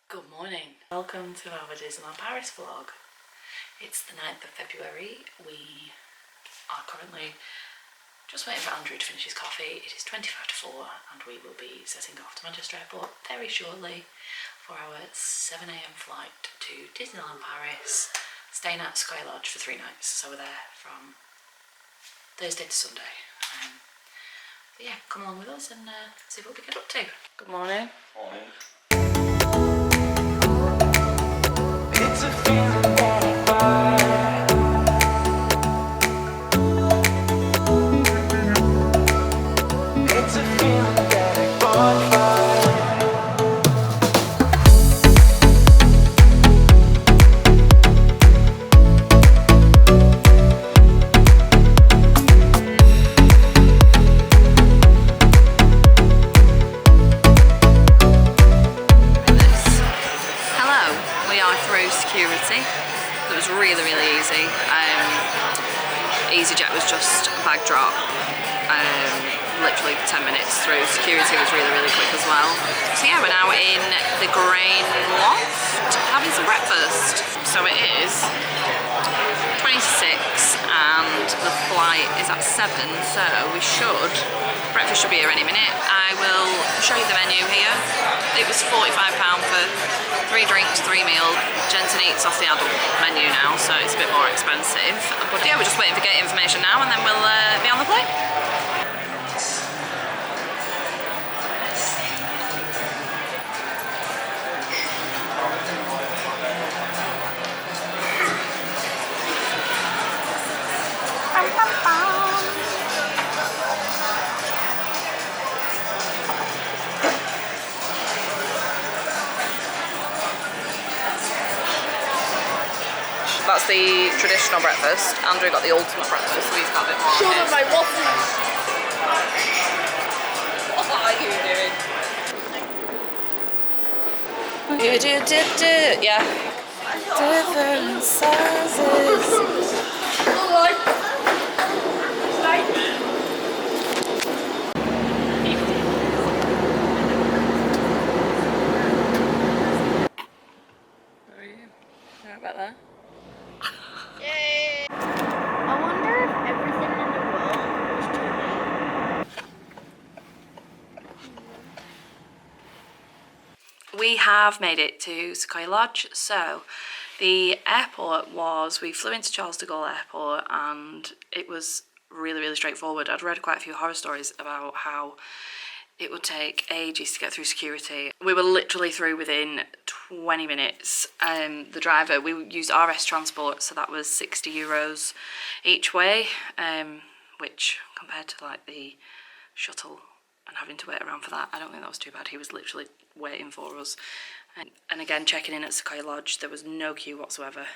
Good morning. Welcome to our Disneyland Paris vlog. It's the 9th of February. We are currently just waiting for Andrew to finish his coffee. It is 25 to 4 and we will be setting off to Manchester Airport very shortly for our 7 AM flight to Disneyland Paris, staying at Sequoia Lodge for 3 nights. So we're there from Thursday to Sunday. So yeah, come along with us and see what we get up to. Good morning. Morning. It's a feeling that I buy. It's a feeling that I bonfire. Security. It was really easy. Easyjet was just bag drop, literally 10 minutes through. Security was really quick as well. So yeah, we're now in the Grain Loft having some breakfast. So it is 20 to 6 and the flight is at 7, so breakfast should be here any minute. I will show you the menu here. It was £45 for 3 drinks, 3 meals. Jensen eats off the adult menu now, so it's a bit more expensive. But yeah, we're just waiting for gate information now and then we'll be on the plane. That's the traditional breakfast. Andrew got the ultimate breakfast, so he's got a bit more. Show them my waffles! What are you doing? Yeah. Different sizes. Where are you? Right about there. Yay! I wonder if everything in the world was too late. We have made it to Sequoia Lodge. So the airport we flew into Charles De Gaul Airport and it was really straightforward. I'd read quite a few horror stories about how it would take ages to get through security. We were literally through within 20 minutes. The driver, we used RS Transport, so that was €60 each way, which compared to like the shuttle and having to wait around for that, I don't think that was too bad. He was literally waiting for us. And again, checking in at Sequoia Lodge, there was no queue whatsoever.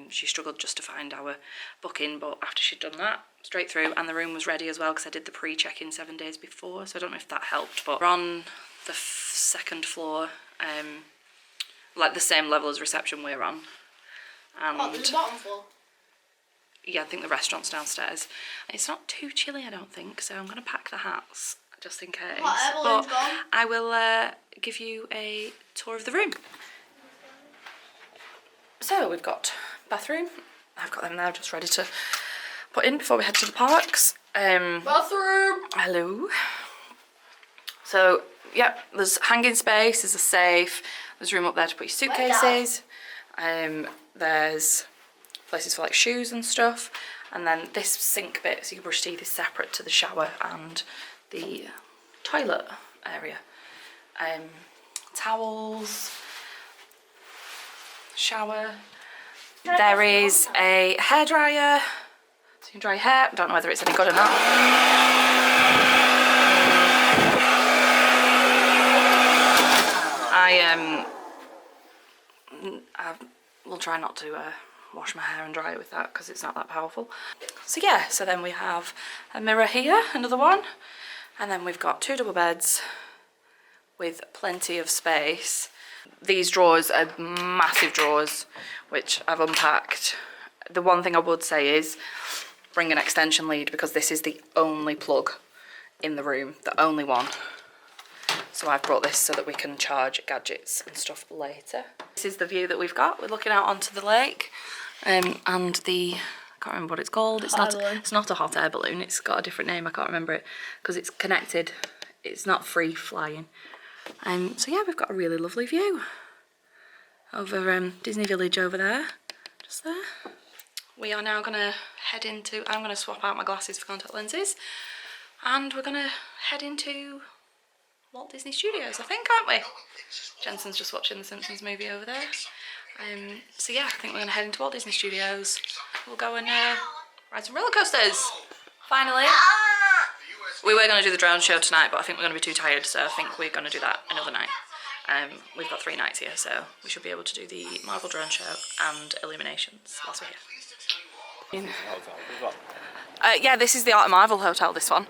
She struggled just to find our booking, but after she'd done that, straight through, and the room was ready as well because I did the pre-check-in 7 days before, so I don't know if that helped. But we're on the second floor, like the same level as reception we're on. And What, the bottom floor? yeah, I think the restaurant's downstairs. It's not too chilly, I don't think, so I'm going to pack the hats just in case. What, but I will give you a tour of the room. So we've got bathroom. I've got them now just ready to put in before we head to the parks. Bathroom! Hello. So yeah, there's hanging space, there's a safe, there's room up there to put your suitcases. There's places for like shoes and stuff. And then this sink bit, so you can brush teeth, is separate to the shower and the toilet area. Towels, shower. There is a hairdryer, so you can dry your hair. I don't know whether it's any good or not. I will try not to wash my hair and dry it with that because it's not that powerful. So yeah, so then we have a mirror here, another one, and then we've got 2 double beds with plenty of space. These drawers are massive drawers, which I've unpacked. The one thing I would say is bring an extension lead because this is the only plug in the room, the only one. So I've brought this so that we can charge gadgets and stuff later. This is the view that we've got. We're looking out onto the lake, and the, I can't remember what it's called. It's not a hot air balloon. It's got a different name. I can't remember it because it's connected. It's not free flying. So yeah, we've got a really lovely view over Disney Village over there, just there. We are now gonna head into, I'm gonna swap out my glasses for contact lenses, and we're gonna head into Walt Disney Studios, I think, aren't we? Jensen's just watching the Simpsons movie over there. So yeah, I think we're gonna head into Walt Disney Studios. We'll go and ride some roller coasters. Finally. We were gonna do the drone show tonight, but I think we're gonna be too tired, so I think we're gonna do that another night. We've got 3 nights here, so we should be able to do the Marvel drone show and illuminations whilst we're here. Yeah, this is the Art of Marvel Hotel, this one.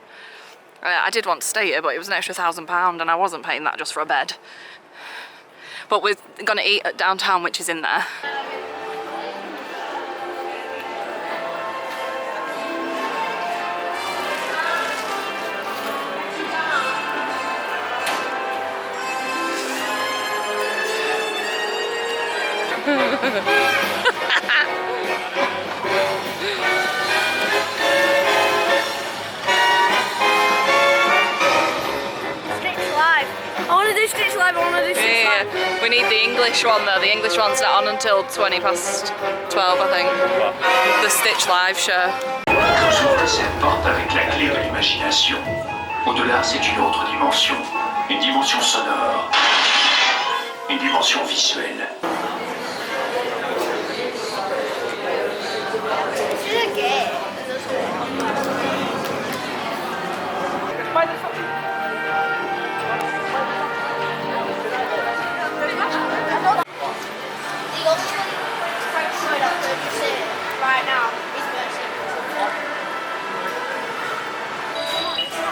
I did want to stay here, but it was an extra £1,000 and I wasn't paying that just for a bed. But we're gonna eat at downtown, which is in there. We need the English one though. The English one's not on until 12 past 12, I think. The Stitch Live show. Vous ouvrez cette porte avec la clé de l'imagination. Au-delà, c'est une autre dimension. Une dimension sonore. Une dimension visuelle.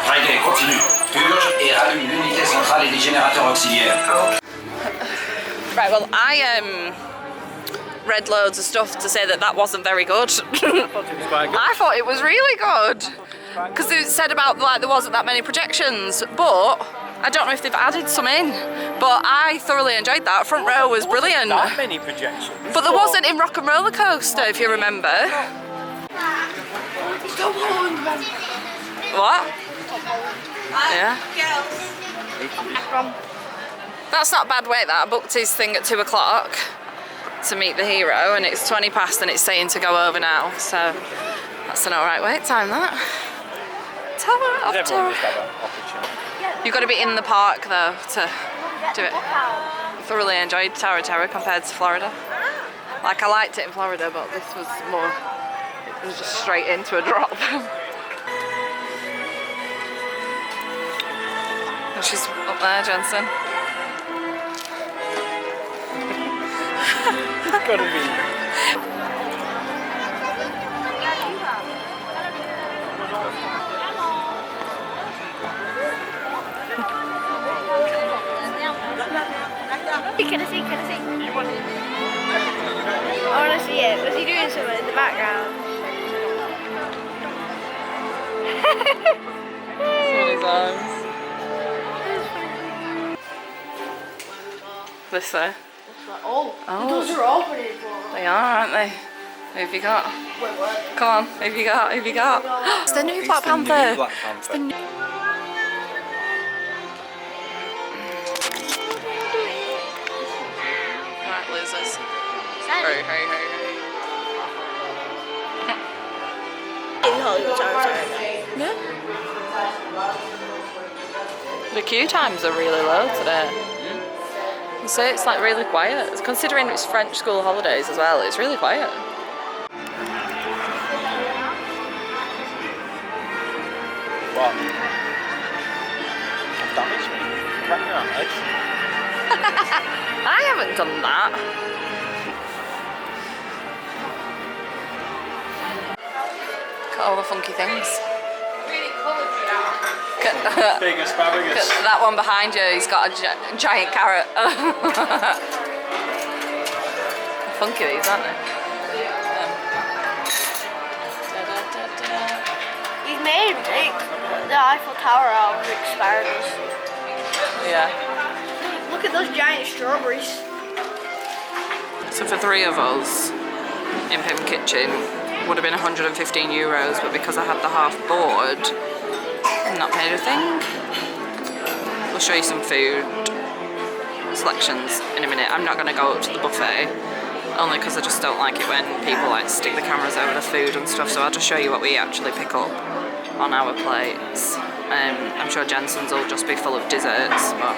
Friday, continue. Purge et rallume l'unité centrale et les générateurs auxiliaires. Right, well, I read loads of stuff to say that that wasn't very good. I thought it was really good. Because it said about like there wasn't that many projections, but I don't know if they've added some in. But I thoroughly enjoyed that. Front row was brilliant. That many projections. But there wasn't in Rock and Roller Coaster, if you remember. What? Yeah. That's not a bad wait, that. I booked his thing at 2 o'clock to meet the hero, and it's 20 past and it's saying to go over now, so that's an alright wait time, that. Tower of Terror. You've got to be in the park though to do it. Thoroughly enjoyed Tower of Terror compared to Florida. Like, I liked it in Florida, but this was more, it was just straight into a drop. She's up there, Jensen. It's gotta be. Can I see? I want to see it. Was he doing something in the background? His arms. This way. Oh, the doors are opening. They are, aren't they? Who have you got? Come on, who have you got? Who have you got? It's the new Black Panther. It's the new... Alright, losers. Hurry. Yeah. The queue times are really low today. You say it's like really quiet. Considering it's French school holidays as well, it's really quiet. What? Damage me. Crack your eyes. I haven't done that. Look at all the funky things. Big asparagus. That one behind you, he's got a giant carrot. Funky these, aren't they? He's made the Eiffel Tower out of asparagus. Yeah. Look at those giant strawberries. So for 3 of us in PYM Kitchen would have been €115, but because I had the half board, I'm not paid a thing. We'll show you some food selections in a minute. I'm not going to go up to the buffet, only because I just don't like it when people like stick the cameras over the food and stuff, so I'll just show you what we actually pick up on our plates. I'm sure Jensen's will just be full of desserts, but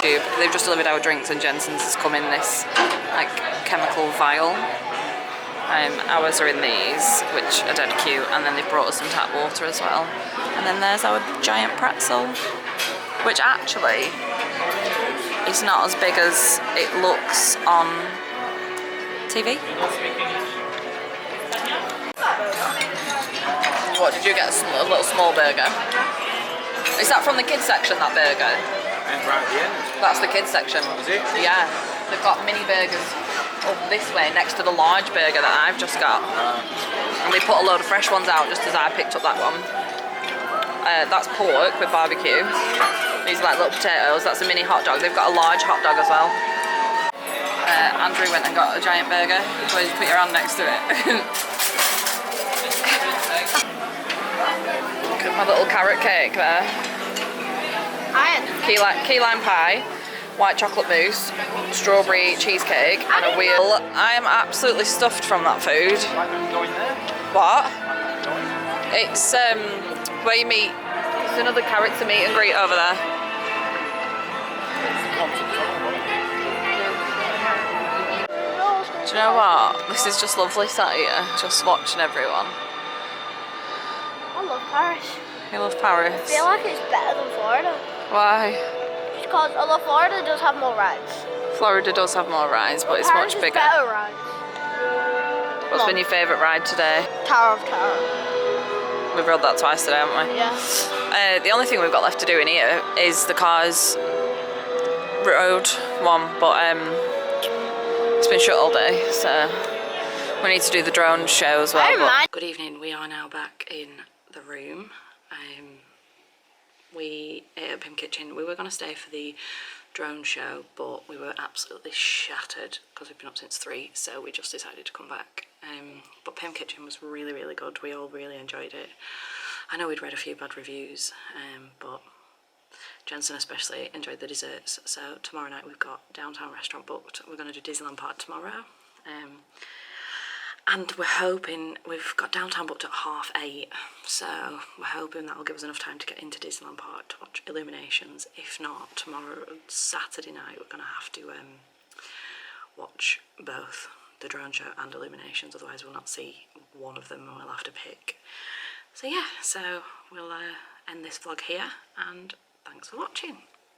they've just delivered our drinks and Jensen's has come in this like chemical vial. Ours are in these, which are dead cute, and then they've brought us some tap water as well. And then there's our giant pretzel, which actually is not as big as it looks on TV. What did you get? A little small burger. Is that from the kids section, that burger? And right at the end. That's the kids section. Is it? Yeah. They've got mini burgers up this way next to the large burger that I've just got. And they put a load of fresh ones out just as I picked up that one. That's pork with barbecue. These are like little potatoes. That's a mini hot dog. They've got a large hot dog as well. Andrew went and got a giant burger. So you put your hand next to it. Look at my little carrot cake there. Key lime pie, white chocolate mousse, strawberry cheesecake, and a wheel. I am absolutely stuffed from that food. What? It's where you meet. There's another carrot to meet and greet over there. Do you know what? This is just lovely sat here, just watching everyone. I love Paris. You love Paris? I feel like it's better than Florida. Why? Because although Florida does have more rides. Florida does have more rides, but it's Paris much is bigger. better rides. What's been your favourite ride today? Tower of Terror. We've rode that twice today, haven't we? Yeah. The only thing we've got left to do in here is the Cars Road one, but it's been shut all day, so we need to do the drone show as well. Good evening, we are now back in the room. We at PYM Kitchen, we were going to stay for the drone show, but we were absolutely shattered because we've been up since 3, so we just decided to come back. But PYM Kitchen was really, really good. We all really enjoyed it. I know we'd read a few bad reviews, but Jensen especially enjoyed the desserts. So tomorrow night we've got Downtown Restaurant booked. We're going to do Disneyland Park tomorrow. And we're hoping, we've got Downtown booked at 8:30, so we're hoping that'll give us enough time to get into Disneyland Park to watch Illuminations. If not, tomorrow, Saturday night, we're going to have to watch both the drone show and Illuminations, otherwise we'll not see one of them and we'll have to pick. So yeah, so we'll end this vlog here, and thanks for watching.